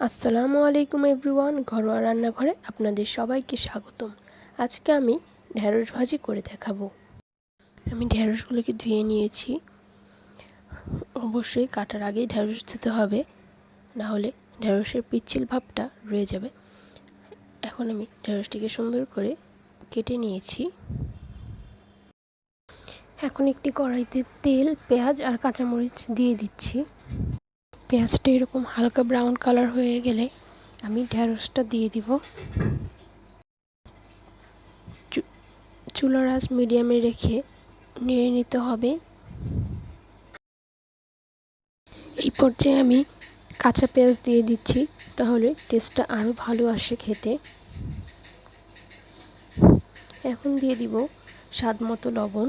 আসসালামু আলাইকুম এভরিওয়ান, ঘরোয়া রান্নাঘরে আপনাদের সবাইকে স্বাগতম। আজকে আমি ঢ্যাঁড়স ভাজি করে দেখাবো। আমি ঢ্যাঁড়সগুলোকে ধুয়ে নিয়েছি। অবশ্যই কাটার আগেই ঢ্যাঁড়স ধুতে হবে, না হলে ঢ্যাঁড়সের পিচ্ছিল ভাবটা রয়ে যাবে। এখন আমি ঢ্যাঁড়সটিকে সুন্দর করে কেটে নিয়েছি। এখন একটি কড়াইতে তেল, পেঁয়াজ আর কাঁচামরিচ দিয়ে দিচ্ছি। পেঁয়াজটা এরকম হালকা ব্রাউন কালার হয়ে গেলে আমি ঢ্যাঁড়সটা দিয়ে দিব। চুলার আঁচ মিডিয়ামে রেখে নেড়ে নিতে হবে। এই পর্যায়ে আমি কাঁচা পেঁয়াজ দিয়ে দিচ্ছি, তাহলে টেস্টটা আরও ভালো আসে খেতে। এখন দিয়ে দিব স্বাদ মতো লবণ।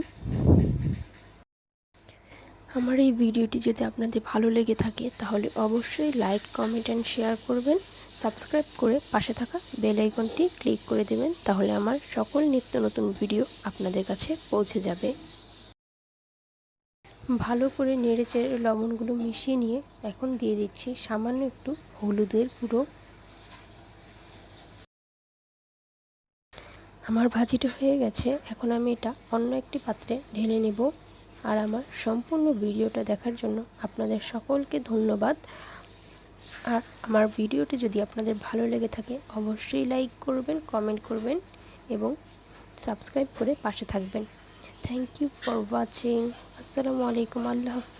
আমার এই ভিডিওটি যদি আপনাদের ভালো লেগে থাকে তাহলে অবশ্যই লাইক, কমেন্ট অ্যান্ড শেয়ার করবেন। সাবস্ক্রাইব করে পাশে থাকা বেল আইকনটি ক্লিক করে দেবেন, তাহলে আমার সকল নিত্য নতুন ভিডিও আপনাদের কাছে পৌঁছে যাবে। ভালো করে নেড়েচেড়ে লবণগুলো মিশিয়ে নিয়ে এখন দিয়ে দিচ্ছি সামান্য একটু হলুদের গুঁড়ো। আমার ভাজিটা হয়ে গেছে। এখন আমি এটা অন্য একটি পাত্রে ঢেলে নেব। আর আমার সম্পূর্ণ ভিডিওটা দেখার জন্য আপনাদের সকলকে ধন্যবাদ। আর আমার ভিডিওটি যদি আপনাদের ভালো লেগে থাকে অবশ্যই লাইক করবেন, কমেন্ট করবেন এবং সাবস্ক্রাইব করে পাশে থাকবেন। Thank you for watching. আসসালামু আলাইকুম। আল্লাহ হাফেজ।